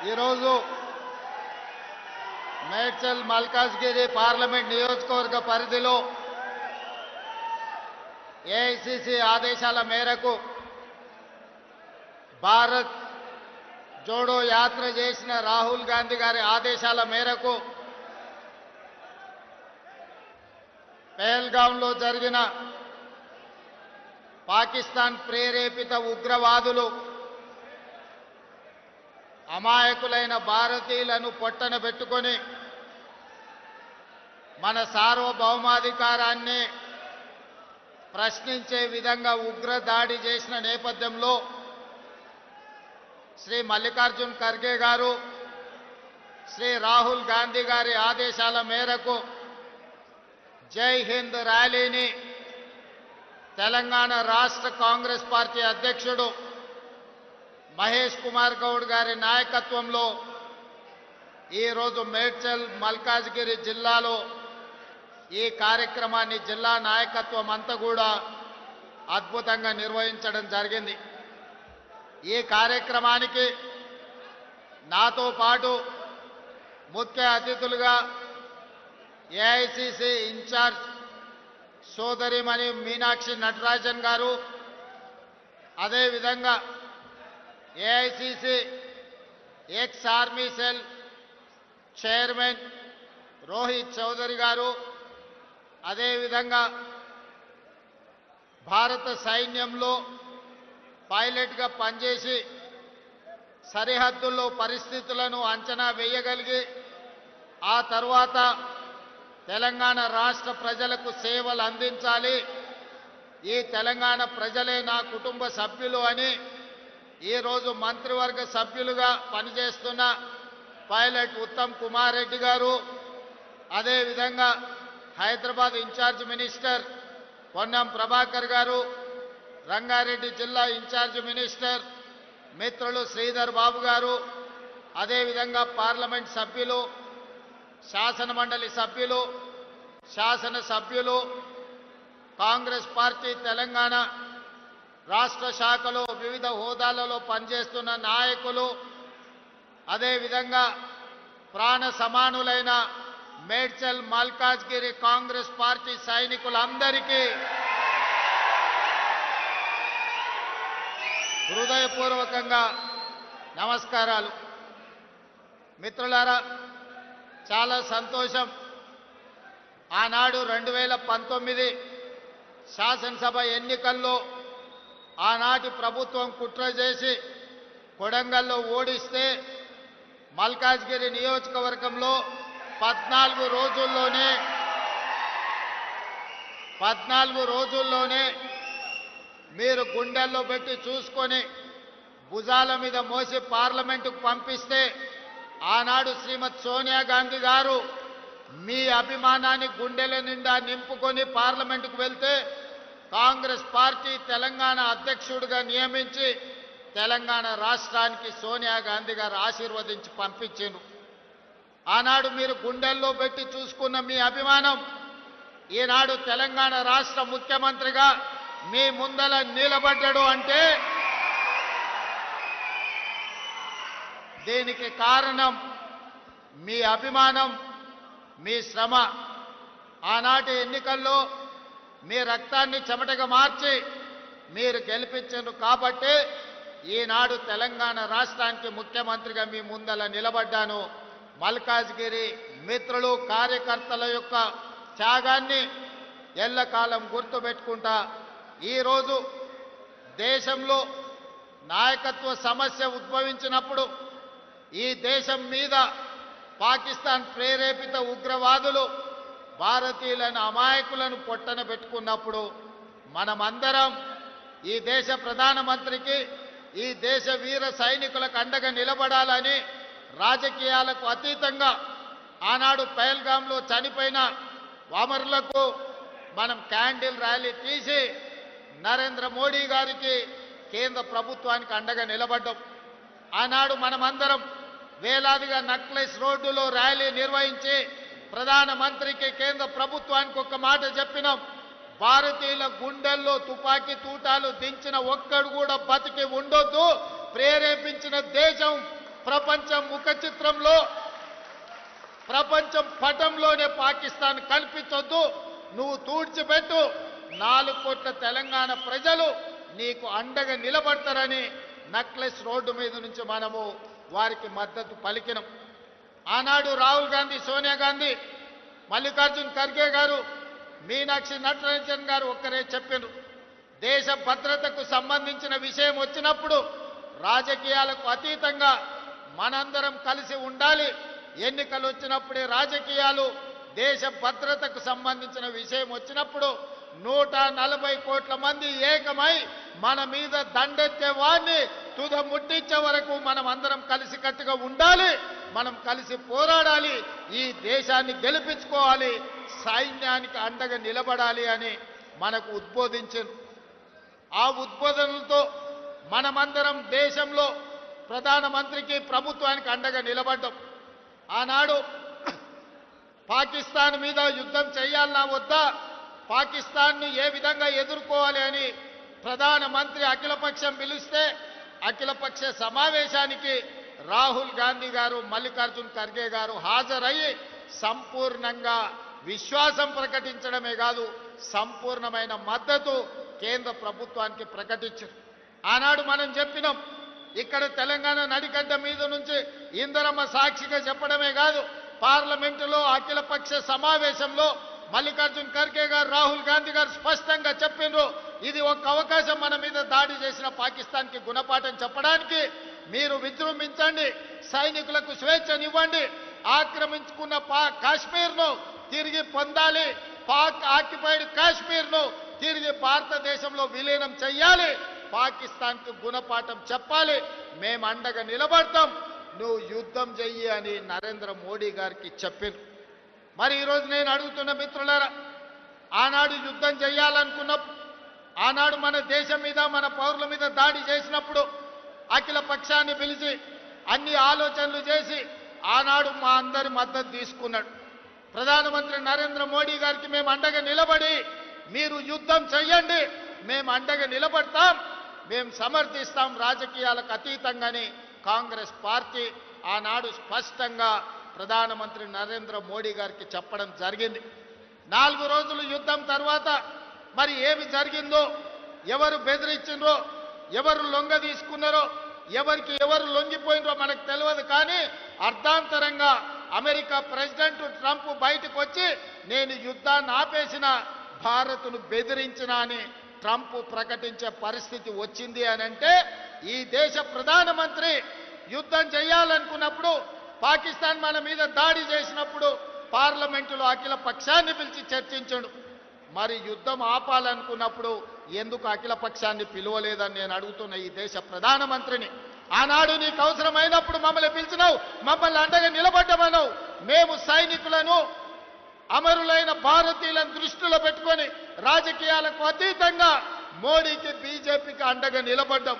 ఈరోజు మేడ్చల్ మల్కాజ్గిరి పార్లమెంట్ నియోజకవర్గ పరిధిలో ఏఐసిసి ఆదేశాల మేరకు భారత్ జోడో యాత్ర చేసిన రాహుల్ గాంధీ గారి ఆదేశాల మేరకు పహల్గాంలో జరిగిన పాకిస్తాన్ ప్రేరేపిత ఉగ్రవాదులు అమాయకులైన భారతీయులను పొట్టన పెట్టుకొని మన సార్వభౌమాధికారాన్ని ప్రశ్నించే విధంగా ఉగ్ర దాడి చేసిన నేపథ్యంలో శ్రీ మల్లికార్జున్ ఖర్గే గారు శ్రీ రాహుల్ గాంధీ గారి ఆదేశాల మేరకు జై హింద్ ర్యాలీని తెలంగాణ రాష్ట్ర కాంగ్రెస్ పార్టీ అధ్యక్షుడు మహేష్ కుమార్ గౌడ్ గారి నాయకత్వంలో ఈరోజు మేడ్చల్ మల్కాజ్గిరి జిల్లాలో ఈ కార్యక్రమాన్ని జిల్లా నాయకత్వం అంతా కూడా అద్భుతంగా నిర్వహించడం జరిగింది. ఈ కార్యక్రమానికి నాతో పాటు ముఖ్య అతిథులుగా ఏఐసిసి ఇన్ఛార్జ్ సోదరిమణి మీనాక్షి నటరాజన్ గారు, అదేవిధంగా AICC ex army cell chairman Rohit Chaudhary గారు, అదేవిధంగా భారత సైన్యంలో పైలట్గా పనిచేసి సరిహద్దుల్లో పరిస్థితులను అంచనా వేయగలిగి ఆ తర్వాత తెలంగాణ రాష్ట్ర ప్రజలకు సేవలు అందించాలి, ఈ తెలంగాణ ప్రజలే నా కుటుంబ సభ్యులు అని ఈరోజు మంత్రివర్గ సభ్యులుగా పనిచేస్తున్న పైలట్ ఉత్తమ్ కుమార్ రెడ్డి గారు, అదేవిధంగా హైదరాబాద్ ఇన్ఛార్జ్ మినిస్టర్ పొన్నం ప్రభాకర్ గారు, రంగారెడ్డి జిల్లా ఇన్ఛార్జ్ మినిస్టర్ మిత్రులు శ్రీధర్ బాబు గారు, అదేవిధంగా పార్లమెంట్ సభ్యులు, శాసన మండలి సభ్యులు, శాసన సభ్యులు, కాంగ్రెస్ పార్టీ తెలంగాణ రాష్ట్ర శాఖలో వివిధ హోదాలలో పనిచేస్తున్న నాయకులు, అదేవిధంగా ప్రాణ సమానులైన మేడ్చల్ మల్కాజ్గిరి కాంగ్రెస్ పార్టీ సైనికులందరికీ హృదయపూర్వకంగా నమస్కారాలు. మిత్రులారా, చాలా సంతోషం. ఆనాడు 2019 శాసనసభ ఎన్నికల్లో ఆనాటి ప్రభుత్వం కుట్ర చేసి కొడంగల్లో ఓడిస్తే మల్కాజ్గిరి నియోజకవర్గంలో 14 రోజుల్లోనే మీరు గుండెల్లో పెట్టి చూసుకొని భుజాల మీద మోసి పార్లమెంటుకు పంపిస్తే ఆనాడు శ్రీమతి సోనియా గాంధీ గారు మీ అభిమానాన్ని గుండెల నిండా నింపుకొని పార్లమెంటుకు వెళ్తే కాంగ్రెస్ పార్టీ తెలంగాణ అధ్యక్షుడిగా నియమించి తెలంగాణ రాష్ట్రానికి సోనియా గాంధీ గారు ఆశీర్వదించి పంపించారు. ఆనాడు మీరు గుండెల్లో పెట్టి చూసుకున్న మీ అభిమానం ఈనాడు తెలంగాణ రాష్ట్ర ముఖ్యమంత్రిగా మీ ముందల నిలబడ్డాడు అంటే దీనికి కారణం మీ అభిమానం, మీ శ్రమ. ఆనాటి ఎన్నికల్లో మీ రక్తాన్ని చెమటగా మార్చి మీరు గెలిపించారు కాబట్టి ఈనాడు తెలంగాణ రాష్ట్రానికి ముఖ్యమంత్రిగా మీ ముందల నిలబడ్డాను. మల్కాజ్గిరి మిత్రులు, కార్యకర్తల యొక్క త్యాగాన్ని ఎల్లకాలం గుర్తుపెట్టుకుంటా ఈరోజు దేశంలో నాయకత్వ సమస్య ఉద్భవించినప్పుడు ఈ దేశం మీద పాకిస్తాన్ ప్రేరేపిత ఉగ్రవాదులు భారతీయులను అమాయకులను పొట్టన పెట్టుకున్నప్పుడు మనమందరం ఈ దేశ ప్రధానమంత్రికి, ఈ దేశ వీర సైనికులకు అండగా నిలబడాలని రాజకీయాలకు అతీతంగా ఆనాడు పహల్గాంలో చనిపోయిన అమరులకు మనం క్యాండిల్ ర్యాలీ తీసి నరేంద్ర మోడీ గారికి, కేంద్ర ప్రభుత్వానికి అండగా నిలబడ్డాం. ఆనాడు మనమందరం వేలాదిగా నక్లెస్ రోడ్డులో ర్యాలీ నిర్వహించి ప్రధానమంత్రికి, కేంద్ర ప్రభుత్వానికి ఒక మాట చెప్పినాం. భారతీయుల గుండెల్లో తుపాకీ తూటాలు దించిన ఒక్కడు కూడా బతికి ఉండొద్దు. ప్రేరేపించిన దేశం ప్రపంచం ముఖ చిత్రంలో ప్రపంచం పటంలోనే పాకిస్తాన్ కనిపించొద్దు, నువ్వు తూడ్చిపెట్టు, 4 కోట్ల తెలంగాణ ప్రజలు నీకు అండగా నిలబడతారని నక్లెస్ రోడ్డు మీద నుంచి మనము వారికి మద్దతు పలికినాం. ఆనాడు రాహుల్ గాంధీ, సోనియా గాంధీ, మల్లికార్జున్ ఖర్గే గారు, మీనాక్షి నటరాజన్ గారు ఒక్కరే చెప్పారు, దేశ భద్రతకు సంబంధించిన విషయం వచ్చినప్పుడు రాజకీయాలకు అతీతంగా మనందరం కలిసి ఉండాలి. ఎన్నికలు వచ్చినప్పుడే రాజకీయాలు, దేశ భద్రతకు సంబంధించిన విషయం వచ్చినప్పుడు 140 కోట్ల మంది ఏకమై మన మీద దండెత్తే వారిని తుద ముట్టించే వరకు మనం అందరం కలిసికట్టుగా ఉండాలి, మనం కలిసి పోరాడాలి, ఈ దేశాన్ని గెలిపించుకోవాలి, సైన్యానికి అండగా నిలబడాలి అని మనకు ఉద్బోధించారు. ఆ ఉద్బోధనలతో మనమందరం దేశంలో ప్రధానమంత్రికి, ప్రభుత్వానికి అండగా నిలబడ్డాం. ఆనాడు పాకిస్తాన్ మీద యుద్ధం చేయాలన్నా వద్దా, పాకిస్తాన్ను ఏ విధంగా ఎదుర్కోవాలి అని ప్రధానమంత్రి అఖిలపక్షం పిలిస్తే అఖిలపక్ష సమావేశానికి రాహుల్ గాంధీ గారు, మల్లికార్జున్ ఖర్గే గారు హాజరయ్యి సంపూర్ణంగా విశ్వాసం ప్రకటించడమే కాదు, సంపూర్ణమైన మద్దతు కేంద్ర ప్రభుత్వానికి ప్రకటించారు. ఆనాడు మనం చెప్పినాం, ఇక్కడ తెలంగాణ నడిగడ్డ మీద నుంచి ఇందిరమ్మ సాక్షిగా చెప్పడమే కాదు, పార్లమెంటులో అఖిలపక్ష సమావేశంలో మల్లికార్జున్ ఖర్గే గారు, రాహుల్ గాంధీ గారు స్పష్టంగా చెప్పిండ్రు, ఇది ఒక అవకాశం మన మీద దాడి చేసిన పాకిస్తాన్కి గుణపాఠం చెప్పడానికి. మీరు విజృంభించండి, సైనికులకు స్వేచ్ఛనివ్వండి, ఆక్రమించుకున్న కాశ్మీర్ను తిరిగి పొందాలి, పాక్ ఆక్యుపైడ్ కాశ్మీర్ను తిరిగి భారతదేశంలో విలీనం చెయ్యాలి, పాకిస్తాన్కు గుణపాఠం చెప్పాలి, మేము అండగా నిలబడతాం, నువ్వు యుద్ధం చెయ్యి అని నరేంద్ర మోడీ గారికి చెప్పారు. మరి ఈరోజు నేను అడుగుతున్న మిత్రులారా, ఆనాడు యుద్ధం చెయ్యాలనుకున్నప్పుడు, ఆనాడు మన దేశం మీద, మన పౌరుల మీద దాడి చేసినప్పుడు అఖిల పక్షాన్ని పిలిచి అన్ని ఆలోచనలు చేసి ఆనాడు మా అందరి మద్దతు తీసుకున్నాడు. ప్రధానమంత్రి నరేంద్ర మోడీ గారికి మేము అండగా నిలబడి, మీరు యుద్ధం చెయ్యండి, మేము అండగా నిలబడతాం, మేము సమర్థిస్తాం రాజకీయాలకు అతీతంగానే కాంగ్రెస్ పార్టీ ఆనాడు స్పష్టంగా ప్రధానమంత్రి నరేంద్ర మోడీ గారికి చెప్పడం జరిగింది. 4 రోజులు యుద్ధం తర్వాత మరి ఏమి జరిగిందో, ఎవరు బెదిరించిండ్రో, ఎవరు లొంగ తీసుకున్నారో, ఎవరికి ఎవరు లొంగిపోయినరో మనకు తెలియదు. కానీ అర్ధాంతరంగా అమెరికా ప్రెసిడెంట్ ట్రంప్ బయటకు వచ్చి నేను యుద్ధాన్ని ఆపేసిన, భారత్ను బెదిరించిన అని ట్రంప్ ప్రకటించే పరిస్థితి వచ్చింది అని అంటే, ఈ దేశ ప్రధానమంత్రి యుద్ధం చేయాలనుకున్నప్పుడు, పాకిస్తాన్ మన మీద దాడి చేసినప్పుడు పార్లమెంటులో అఖిల పక్షాన్ని పిలిచి చర్చించాడు. మరి యుద్ధం ఆపాలనుకున్నప్పుడు ఎందుకు అఖిల పక్షాన్ని పిలువలేదని నేను అడుగుతున్న ఈ దేశ ప్రధానమంత్రిని. ఆనాడు నీకు అవసరమైనప్పుడు మమ్మల్ని పిలిచినావు, మమ్మల్ని అండగా నిలబడ్డమన్నావు. మేము సైనికులను, అమరులైన భారతీయులను దృష్టిలో పెట్టుకొని రాజకీయాలకు అతీతంగా మోడీకి, బీజేపీకి అండగా నిలబడ్డాం.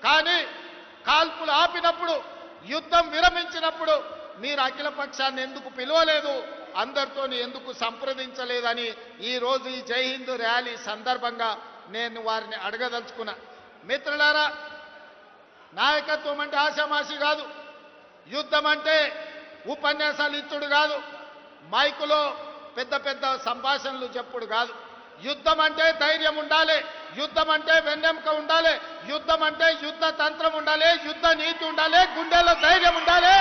కానీ కాల్పులు ఆపినప్పుడు, యుద్ధం విరమించినప్పుడు మీరు అఖిల పక్షాన్ని ఎందుకు పిలవలేదు, అందరితో ఎందుకు సంప్రదించలేదని ఈరోజు ఈ జై హిందూ ర్యాలీ సందర్భంగా నేను వారిని అడగదలుచుకున్నా. మిత్రులారా, నాయకత్వం అంటే ఆషామాషి కాదు, యుద్ధం అంటే ఉపన్యాసాలు ఇచ్చుడు కాదు, మైకులో పెద్ద పెద్ద సంభాషణలు చెప్పుడు కాదు. యుద్ధం అంటే ధైర్యం ఉండాలి, యుద్ధం అంటే వెన్నెముక ఉండాలి, యుద్ధం అంటే యుద్ధ తంత్రం ఉండాలి, యుద్ధ నీతి ఉండాలి, గుండెల్లో ధైర్యం ఉండాలి.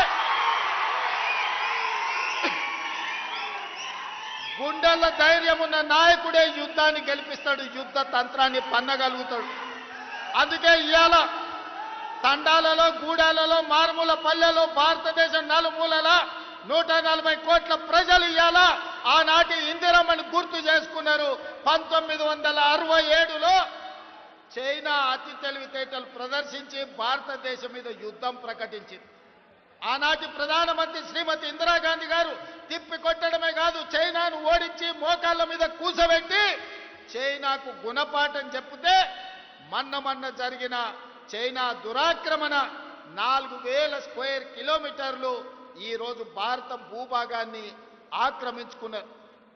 గుండెల్లో ధైర్యం ఉన్న నాయకుడే యుద్ధాన్ని గెలిపిస్తాడు, యుద్ధ తంత్రాన్ని పన్నగలుగుతాడు. అందుకే ఇవాళ తండాలలో, గూడాలలో, మారుమూల పల్లెలో, భారతదేశం నలుమూలల 140 కోట్ల ప్రజలు ఇవాళ ఆనాటి ఇందిరమ్మని గుర్తు చేసుకున్నారు. 1967లో చైనా అతి తెలివితేటలు ప్రదర్శించి భారతదేశం మీద యుద్ధం ప్రకటించింది. ఆనాటి ప్రధానమంత్రి శ్రీమతి ఇందిరాగాంధీ గారు తిప్పి కొట్టడమే కాదు, చైనాను ఓడించి మోకాళ్ళ మీద కూసబెట్టి చైనాకు గుణపాఠం చెప్తే మన్న జరిగిన చైనా దురాక్రమణ 4000 స్క్వేర్ కిలోమీటర్లు ఈరోజు భారత భూభాగాన్ని ఆక్రమించుకున్నారు.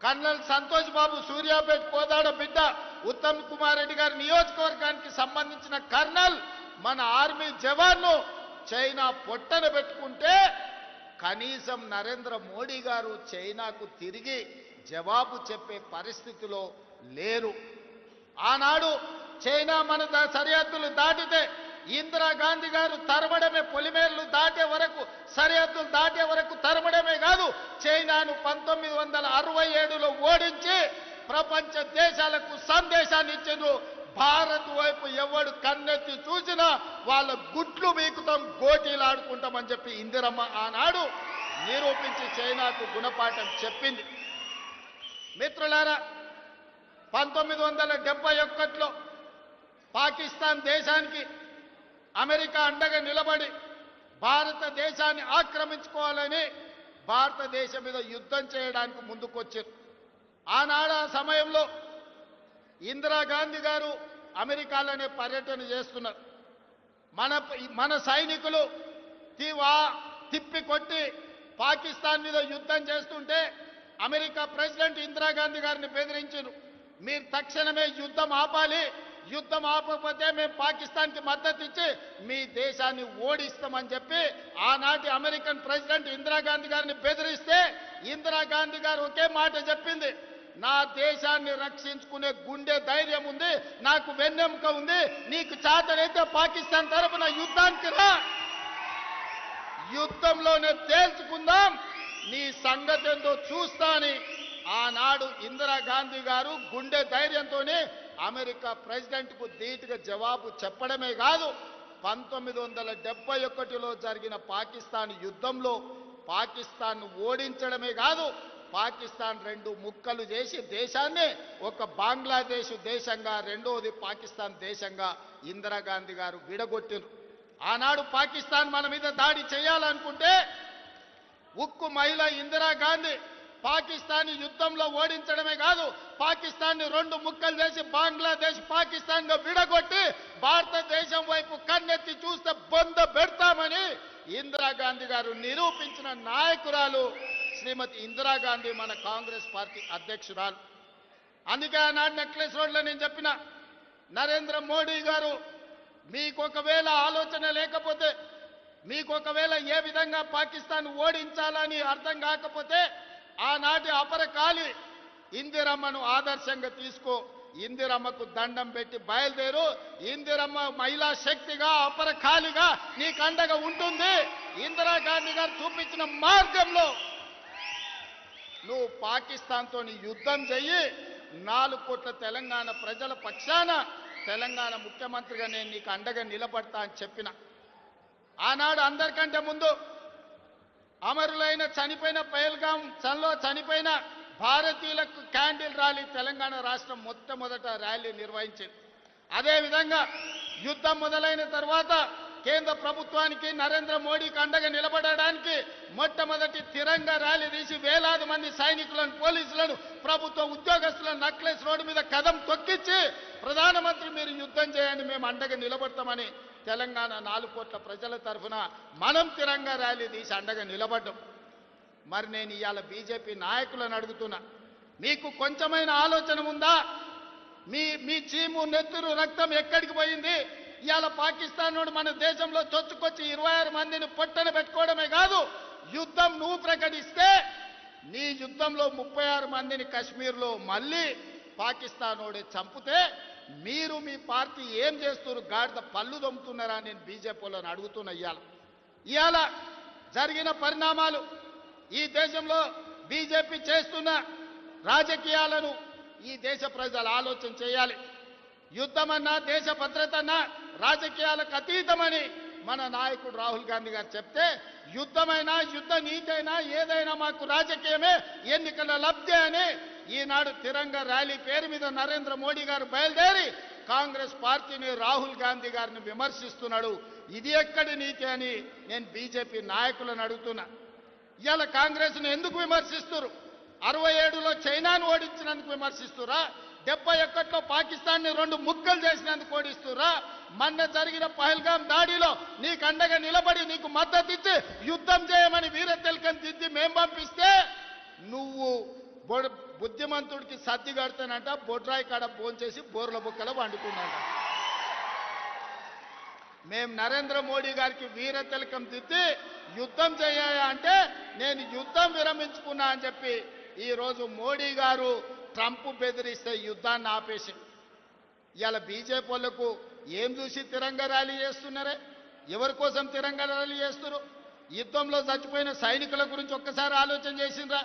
కర్నల్ సంతోష్ బాబు, సూర్యాపేట కోదాడ బిడ్డ, ఉత్తమ్ కుమార్ రెడ్డి గారి నియోజకవర్గానికి సంబంధించిన కర్నల్ మన ఆర్మీ జవాన్ను చైనా పొట్టన పెట్టుకుంటే కనీసం నరేంద్ర మోడీ గారు చైనాకు తిరిగి జవాబు చెప్పే పరిస్థితిలో లేరు. ఆనాడు చైనా మన సరిహద్దులు దాటితే ఇందిరాగాంధీ గారు తరమడమే, పొలిమేర్లు దాటే వరకు, సరిహద్దులు దాటే వరకు తరమడమే కాదు, చైనాను 1967లో ఓడించి ప్రపంచ దేశాలకు సందేశాన్ని ఇచ్చిండ్రు. భారత్ వైపు ఎవడు కన్నెత్తి చూసినా వాళ్ళ గుట్లు వీకుతాం, గోటీలు ఆడుకుంటామని చెప్పి ఇందిరమ్మ ఆనాడు నిరూపించి చైనాకు గుణపాఠం చెప్పింది. మిత్రులారా, 1971లో పాకిస్తాన్ దేశానికి అమెరికా అండగా నిలబడి భారతదేశాన్ని ఆక్రమించుకోవాలని భారతదేశం మీద యుద్ధం చేయడానికి ముందుకొచ్చారు. ఆనాడు ఆ సమయంలో ఇందిరాగాంధీ గారు అమెరికాలోనే పర్యటన చేస్తున్నారు. మన సైనికులు తిప్పి కొట్టి పాకిస్తాన్ మీద యుద్ధం చేస్తుంటే అమెరికా ప్రెసిడెంట్ ఇందిరాగాంధీ గారిని బెదిరించారు. మీరు తక్షణమే యుద్ధం ఆపాలి, యుద్ధం ఆపకపోతే మేము పాకిస్తాన్కి మద్దతు ఇచ్చి మీ దేశాన్ని ఓడిస్తామని చెప్పి ఆనాటి అమెరికన్ ప్రెసిడెంట్ ఇందిరాగాంధీ గారిని బెదిరిస్తే ఇందిరాగాంధీ గారు ఒకే మాట చెప్పింది, నా దేశాన్ని రక్షించుకునే గుండె ధైర్యం ఉంది, నాకు వెన్నెముక ఉంది, నీకు చేతనైతే పాకిస్తాన్ తరపున యుద్ధానికి రా, యుద్ధంలోనే తేల్చుకుందాం, నీ సంగతి ఏందో చూస్తా అని ఆనాడు ఇందిరాగాంధీ గారు గుండె ధైర్యంతోనే అమెరికా ప్రెసిడెంట్కు ధీటుగా జవాబు చెప్పడమే కాదు, 1971లో జరిగిన పాకిస్తాన్ యుద్ధంలో పాకిస్తాన్ను ఓడించడమే కాదు, పాకిస్తాన్ 2 ముక్కలు చేసి దేశాన్ని ఒక బంగ్లాదేశ్ దేశంగా, రెండోది పాకిస్తాన్ దేశంగా ఇందిరాగాంధీ గారు విడగొట్టారు. ఆనాడు పాకిస్తాన్ మన మీద దాడి చేయాలనుకుంటే ఉక్కు మహిళ ఇందిరాగాంధీ పాకిస్తాన్ యుద్ధంలో ఓడించడమే కాదు, పాకిస్తాన్ని 2 ముక్కలు చేసి బంగ్లాదేశ్ పాకిస్తాన్గా విడగొట్టి భారతదేశం వైపు కన్నెత్తి చూస్తే బొంద పెడతామని ఇందిరాగాంధీ గారు నిరూపించిన నాయకురాలు శ్రీమతి ఇందిరాగాంధీ, మన కాంగ్రెస్ పార్టీ అధ్యక్షురాలు. అందుకే ఆనాడు నెక్లెస్ రోడ్లో నేను చెప్పిన, నరేంద్ర మోడీ గారు మీకొకవేళ ఆలోచన లేకపోతే, మీకొకవేళ ఏ విధంగా పాకిస్తాన్ ఓడించాలని అర్థం కాకపోతే ఆనాటి అపరకాలి ఇందిరమ్మను ఆదర్శంగా తీసుకో, ఇందిరమ్మకు దండం పెట్టి బయలుదేరు, ఇందిరమ్మ మహిళా శక్తిగా అపరకాలిగా నీకు అండగా ఉంటుంది. ఇందిరాగాంధీ గారు చూపించిన మార్గంలో నువ్వు పాకిస్తాన్తో యుద్ధం చెయ్యి, 4 కోట్ల తెలంగాణ ప్రజల పక్షాన తెలంగాణ ముఖ్యమంత్రిగా నేను నీకు అండగా నిలబడతా అని చెప్పిన. ఆనాడు అందరికంటే ముందు అమరులైన చనిపోయిన పహల్గాం చలో చనిపోయిన భారతీయులకు క్యాండిల్ ర్యాలీ తెలంగాణ రాష్ట్రం మొట్టమొదట ర్యాలీ నిర్వహించింది. అదేవిధంగా యుద్ధం మొదలైన తర్వాత కేంద్ర ప్రభుత్వానికి నరేంద్ర మోడీకి అండగా నిలబడడానికి మొట్టమొదటి తిరంగా ర్యాలీ తీసి వేలాది మంది సైనికులను, పోలీసులను, ప్రభుత్వ ఉద్యోగస్తులను నెక్లెస్ రోడ్డు మీద కదం తొక్కించి ప్రధానమంత్రి మీరు యుద్ధం చేయండి, మేము అండగా నిలబడతామని తెలంగాణ 4 కోట్ల ప్రజల తరఫున మనం తిరంగా ర్యాలీ తీసి అండగా నిలబడ్డాం. మరి నేను ఇవాళ బీజేపీ నాయకులను అడుగుతున్నా, మీకు కొంచెమైన ఆలోచన ఉందా? మీ చీము నెత్తురు రక్తం ఎక్కడికి పోయింది? ఇవాళ పాకిస్తాన్ నుండి మన దేశంలో చొచ్చుకొచ్చి 26 మందిని పొట్టన పెట్టుకోవడమే కాదు, యుద్ధం నువ్వు ప్రకటిస్తే నీ యుద్ధంలో 36 మందిని కశ్మీర్లో మళ్ళీ పాకిస్తాన్ వాడే చంపితే మీరు మీ పార్టీ ఏం చేస్తున్నారు? గాడిద పళ్ళు దొమ్ముతున్నారా? నేను బీజేపీలను అడుగుతున్నా. ఇవాళ జరిగిన పరిణామాలు, ఈ దేశంలో బీజేపీ చేస్తున్న రాజకీయాలను ఈ దేశ ప్రజలు ఆలోచన చేయాలి. యుద్ధమన్నా, దేశ భద్రతన్నా రాజకీయాలకు అతీతమని మన నాయకుడు రాహుల్ గాంధీ గారు చెప్తే, యుద్ధమైనా, యుద్ధ నీతైనా, ఏదైనా మాకు రాజకీయమే, ఎన్నికల లబ్ధి అని ఈనాడు తిరంగా ర్యాలీ పేరు మీద నరేంద్ర మోడీ గారు బయలుదేరి కాంగ్రెస్ పార్టీని, రాహుల్ గాంధీ గారిని విమర్శిస్తున్నాడు. ఇది ఎక్కడి నీతి అని నేను బీజేపీ నాయకులను అడుగుతున్నా. ఇవాళ కాంగ్రెస్ను ఎందుకు విమర్శిస్తున్నారు? 67లో చైనాను ఓడించినందుకు విమర్శిస్తురా? 71లో పాకిస్తాన్ని 2 ముక్కలు చేసినందుకు ఓడిస్తురా? మొన్న జరిగిన పహల్గాం దాడిలో నీకు అండగా నిలబడి నీకు మద్దతు ఇచ్చి యుద్ధం చేయమని వీర తిలకం దిద్ది మేం పంపిస్తే నువ్వు బుద్ధిమంతుడికి సర్ది కడతానంట, బొడ్రాయి కాడ ఫోన్ చేసి బోర్ల బుక్కలో వండుకున్నాంట. మేము నరేంద్ర మోడీ గారికి వీర తిలకం దిద్ది యుద్ధం చేయాలి అంటే నేను యుద్ధం విరమించుకున్నా అని చెప్పి ఈరోజు మోడీ గారు ట్రంప్ బెదిరిస్తే యుద్ధాన్ని ఆపేసి ఇవాళ బీజేపీ వాళ్ళకు ఏం చూసి తిరంగా ర్యాలీ చేస్తున్నారే? ఎవరి కోసం తిరంగా ర్యాలీ చేస్తున్నారు? యుద్ధంలో చచ్చిపోయిన సైనికుల గురించి ఒక్కసారి ఆలోచన చేసిండ్రా?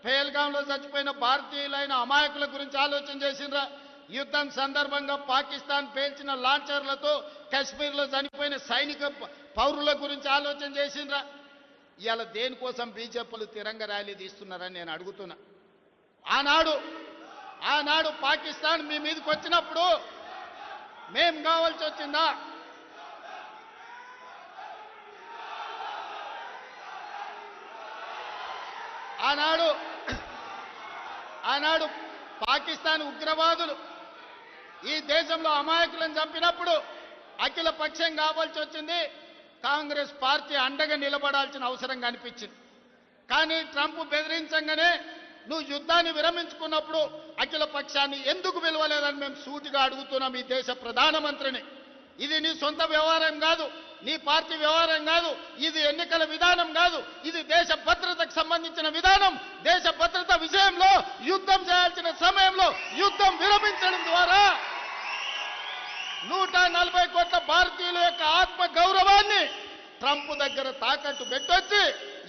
పేల్గాంలో చచ్చిపోయిన భారతీయులైన అమాయకుల గురించి ఆలోచన చేసిండ్రా? యుద్ధం సందర్భంగా పాకిస్తాన్ పేల్చిన లాంచర్లతో కశ్మీర్లో చనిపోయిన సైనిక పౌరుల గురించి ఆలోచన చేసిండ్రా? ఇవాళ దేనికోసం బీజేపీలు తిరంగ ర్యాలీ తీస్తున్నారని నేను అడుగుతున్నా. ఆనాడు పాకిస్తాన్ మీ మీదకి వచ్చినప్పుడు మేం కావాల్సి వచ్చిందా? ఆనాడు పాకిస్తాన్ ఉగ్రవాదులు ఈ దేశంలో అమాయకులను చంపినప్పుడు అఖిల పక్షం కావాల్సి వచ్చింది. కాంగ్రెస్ పార్టీ అండగా నిలబడాల్సిన అవసరం కనిపించింది. కానీ ట్రంప్ బెదిరించగానే నువ్వు యుద్ధాన్ని విరమించుకున్నప్పుడు అఖిల పక్షాన్ని ఎందుకు పిలవలేదని మేము సూటిగా అడుగుతున్నాం ఈ దేశ ప్రధానమంత్రిని. ఇది నీ సొంత వ్యవహారం కాదు, నీ పార్టీ వ్యవహారం కాదు, ఇది ఎన్నికల విధానం కాదు, ఇది దేశ భద్రతకు సంబంధించిన విధానం. దేశ భద్రత విషయంలో యుద్ధం చేయాల్సిన సమయంలో యుద్ధం విరమించడం ద్వారా 140 కోట్ల భారతీయుల యొక్క ఆత్మ గౌరవాన్ని ట్రంప్ దగ్గర తాకట్టు పెట్టొచ్చి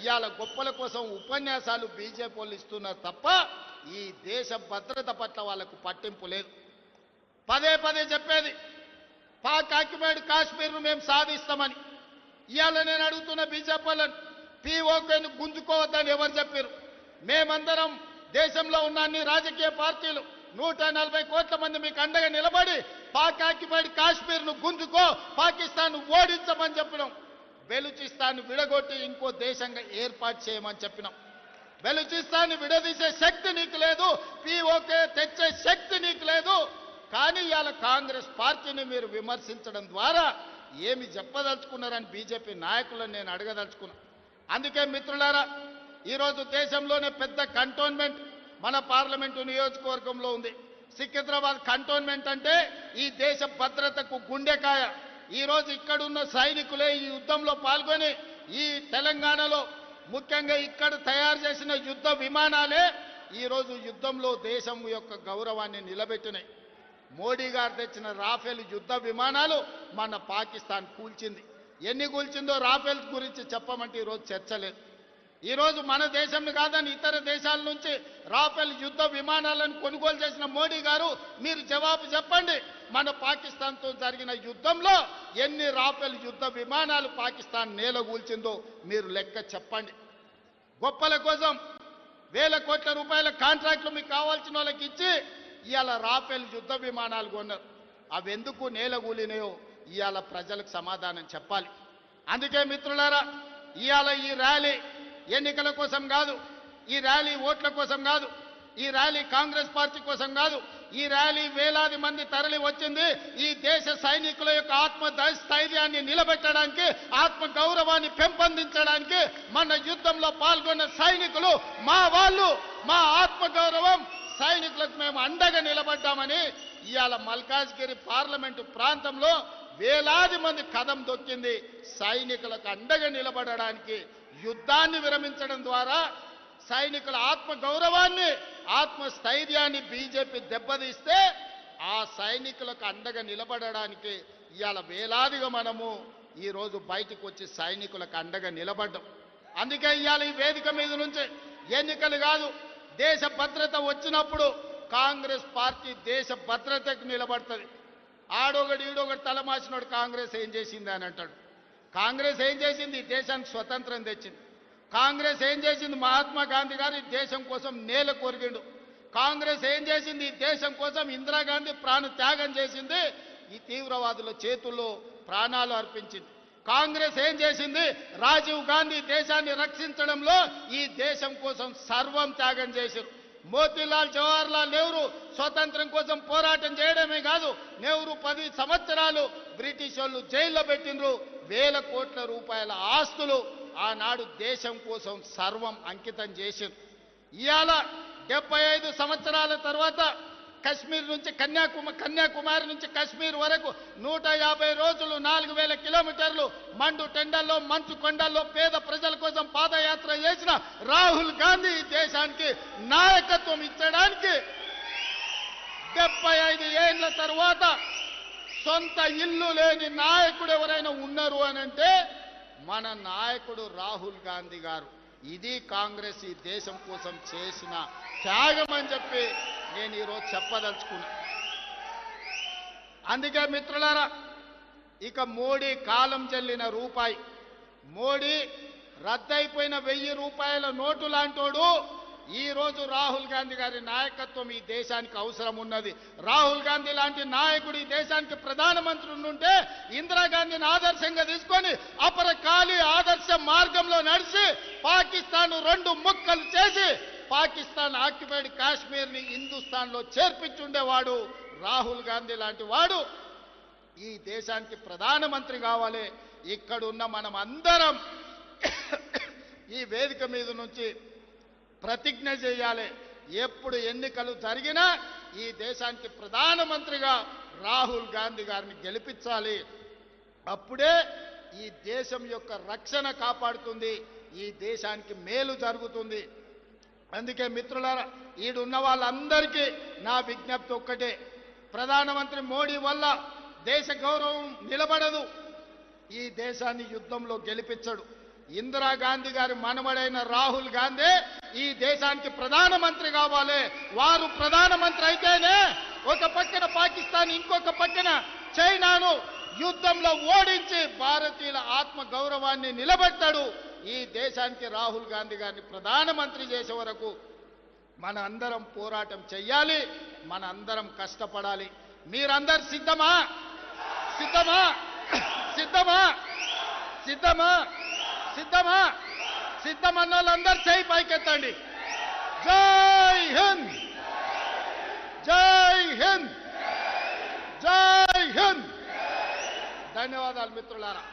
ఇవాళ గొప్పల కోసం ఉపన్యాసాలు బీజేపీ వాళ్ళు ఇస్తున్నారు తప్ప ఈ దేశ భద్రత పట్ల వాళ్ళకు పట్టింపు లేదు. పదే పదే చెప్పేది పాక్ ఆక్యుపైడ్ కాశ్మీర్ను మేము సాధిస్తామని. ఇవాళ నేను అడుగుతున్న బీజేపీ వాళ్ళని, పీఓకేను గుంజుకోవద్దని ఎవరు చెప్పారు? మేమందరం దేశంలో ఉన్న అన్ని రాజకీయ పార్టీలు 140 కోట్ల మంది మీకు అండగా నిలబడి పాక్ ఆక్యుపైడ్ కాశ్మీర్ను గుంజుకో, పాకిస్తాన్ ఓడించమని చెప్పినాం. బెలూచిస్తాన్ విడగొట్టి ఇంకో దేశంగా ఏర్పాటు చేయమని చెప్పినాం. బెలూచిస్తాన్ విడదీసే శక్తి నీకు లేదు, పీఓకే తెచ్చే శక్తి నీకు లేదు. కానీ ఇవాళ కాంగ్రెస్ పార్టీని మీరు విమర్శించడం ద్వారా ఏమి చెప్పదలుచుకున్నారని బీజేపీ నాయకులను నేను అడగదలుచుకున్నా. అందుకే మిత్రులారా, ఈరోజు దేశంలోనే పెద్ద కంటోన్మెంట్ మన పార్లమెంటు నియోజకవర్గంలో ఉంది. సికింద్రాబాద్ కంటోన్మెంట్ అంటే ఈ దేశ భద్రతకు గుండెకాయ. ఈరోజు ఇక్కడున్న సైనికులే ఈ యుద్ధంలో పాల్గొని ఈ తెలంగాణలో ముఖ్యంగా ఇక్కడ తయారు చేసిన యుద్ధ విమానాలే ఈరోజు యుద్ధంలో దేశం యొక్క గౌరవాన్ని నిలబెట్టినాయి. మోడీ గారు తెచ్చిన రాఫెల్ యుద్ధ విమానాలు మన పాకిస్తాన్ కూల్చింది. ఎన్ని కూల్చిందో రాఫెల్ గురించి చెప్పమంటే ఈరోజు చర్చ లేదు. ఈరోజు మన దేశం కాదని ఇతర దేశాల నుంచి రాఫెల్ యుద్ధ విమానాలను కొనుగోలు చేసిన మోడీ గారు మీరు జవాబు చెప్పండి. మన పాకిస్తాన్తో జరిగిన యుద్ధంలో ఎన్ని రాఫెల్ యుద్ధ విమానాలు పాకిస్తాన్ నేలగూల్చిందో మీరు లెక్క చెప్పండి. గొప్పల కోసం వేల కోట్ల రూపాయల కాంట్రాక్టులు మీకు కావాల్సిన వాళ్ళకి ఇచ్చి ఇవాళ రాఫెల్ యుద్ధ విమానాలు కొన్నారు. అవెందుకు నేలగూలినాయో ఇవాళ ప్రజలకు సమాధానం చెప్పాలి. అందుకే మిత్రులారా, ఇవాళ ఈ ర్యాలీ ఎన్నికల కోసం కాదు, ఈ ర్యాలీ ఓట్ల కోసం కాదు, ఈ ర్యాలీ కాంగ్రెస్ పార్టీ కోసం కాదు. ఈ ర్యాలీ వేలాది మంది తరలి వచ్చింది ఈ దేశ సైనికుల యొక్క ఆత్మ స్థైర్యాన్ని నిలబెట్టడానికి, ఆత్మ గౌరవాన్ని పెంపొందించడానికి. మన యుద్ధంలో పాల్గొన్న సైనికులు మా వాళ్ళు, మా ఆత్మ గౌరవం సైనికులకు మేము అండగా నిలబడ్డామని ఇవాళ మల్కాజ్గిరి పార్లమెంటు ప్రాంతంలో వేలాది మంది కదం దొక్కింది. సైనికులకు అండగా నిలబడడానికి యుద్ధాన్ని విరమించడం ద్వారా సైనికుల ఆత్మ గౌరవాన్ని, ఆత్మ స్థైర్యాన్ని బీజేపీ దెబ్బతీస్తే ఆ సైనికులకు అండగా నిలబడడానికి ఇవాళ వేలాదిగా మనము ఈరోజు బయటకు వచ్చి సైనికులకు అండగా నిలబడ్డాం. అందుకే ఇవాళ ఈ వేదిక మీద నుంచి ఎన్నికలు కాదు, దేశ భద్రత వచ్చినప్పుడు కాంగ్రెస్ పార్టీ దేశ భద్రతకు నిలబడుతుంది. ఆడొకడు ఈడొకడు తలమాసినోడు కాంగ్రెస్ ఏం చేసింది అని అంటాడు. కాంగ్రెస్ ఏం చేసింది? దేశానికి స్వతంత్రం తెచ్చింది. కాంగ్రెస్ ఏం చేసింది? మహాత్మా గాంధీ గారు ఈ దేశం కోసం నేల కొరిగిండు. కాంగ్రెస్ ఏం చేసింది? ఈ దేశం కోసం ఇందిరాగాంధీ ప్రాణ త్యాగం చేసింది, ఈ తీవ్రవాదుల చేతుల్లో ప్రాణాలు అర్పించింది. కాంగ్రెస్ ఏం చేసింది? రాజీవ్ గాంధీ దేశాన్ని రక్షించడంలో ఈ దేశం కోసం సర్వం త్యాగం చేశారు. మోతీలాల్ జవహర్లాల్ నెహ్రూ స్వతంత్రం కోసం పోరాటం చేయడమే కాదు, నెహ్రూ 10 సంవత్సరాలు బ్రిటిష్ వాళ్ళు జైల్లో పెట్టినరు. వేల కోట్ల రూపాయల ఆస్తులు ఆనాడు దేశం కోసం సర్వం అంకితం చేశారు. ఇవాళ 75 సంవత్సరాల తర్వాత కశ్మీర్ నుంచి కన్యాకుమారి నుంచి కశ్మీర్ వరకు 150 రోజులు 4000 కిలోమీటర్లు మండు టెండల్లో మంచు కొండల్లో పేద ప్రజల కోసం పాదయాత్ర చేసిన రాహుల్ గాంధీ ఈ దేశానికి నాయకత్వం ఇచ్చడానికి 75 ఏళ్ల తర్వాత సొంత ఇల్లు లేని నాయకుడు ఎవరైనా ఉన్నారు అనంటే మన నాయకుడు రాహుల్ గాంధీ గారు. ఇది కాంగ్రెస్ ఈ దేశం కోసం చేసిన త్యాగం అని చెప్పి నేను ఈరోజు చెప్పదలుచుకున్నా. అందుకే మిత్రులారా, ఇక మోడీ కాలం చెల్లిన రూపాయి, మోడీ రద్దయిపోయిన 1000 రూపాయల నోటు లాంటోడు ఈ రోజు రాహుల్ గాంధీ గారి నాయకత్వం ఈ దేశానికి అవసరం ఉన్నది. రాహుల్ గాంధీ లాంటి నాయకుడు ఈ దేశానికి ప్రధానమంత్రి ఉండుంటే ఇందిరాగాంధీని ఆదర్శంగా తీసుకొని అపరకాలి ఆదర్శ మార్గంలో నడిచి పాకిస్తాన్ 2 ముక్కలు చేసి పాకిస్తాన్ ఆక్యుపైడ్ కాశ్మీర్ని హిందుస్థాన్లో చేర్పించుండేవాడు రాహుల్ గాంధీ లాంటి వాడు ఈ దేశానికి ప్రధానమంత్రి కావాలి. ఇక్కడున్న మనం అందరం ఈ వేదిక మీద నుంచి ప్రతిజ్ఞ చేయాలి. ఎప్పుడు ఎన్నికలు జరిగినా ఈ దేశానికి ప్రధానమంత్రిగా రాహుల్ గాంధీ గారిని గెలిపించాలి. అప్పుడే ఈ దేశం యొక్క రక్షణ కాపాడుతుంది, ఈ దేశానికి మేలు జరుగుతుంది. అందుకే మిత్రులారా, ఈడున్న వాళ్ళందరికీ నా విజ్ఞప్తి ఒక్కటే, ప్రధానమంత్రి మోడీ వల్ల దేశ గౌరవం నిలబడదు, ఈ దేశాన్ని యుద్ధంలో గెలిపించడు. ఇందిరాగాంధీ గారి మనవడైన రాహుల్ గాంధీ ఈ దేశానికి ప్రధానమంత్రి కావాలి. వారు ప్రధానమంత్రి అయితేనే ఒక పక్కన పాకిస్తాన్, ఇంకొక పక్కన చైనాను యుద్ధంలో ఓడించి భారతీయుల ఆత్మ గౌరవాన్ని నిలబెట్టాడు. ఈ దేశానికి రాహుల్ గాంధీ గారిని ప్రధానమంత్రి చేసే వరకు మన అందరం పోరాటం చెయ్యాలి, మన అందరం కష్టపడాలి. మీరందరు సిద్ధమా? సిద్ధమా? సిద్ధమా? సిద్ధమా? సిద్ధమా? సిద్ధమన్న వాళ్ళందరూ చేయి పైకెత్తండి. జై హింద్, జై హింద్, జై హింద్. ధన్యవాదాలు మిత్రులారా.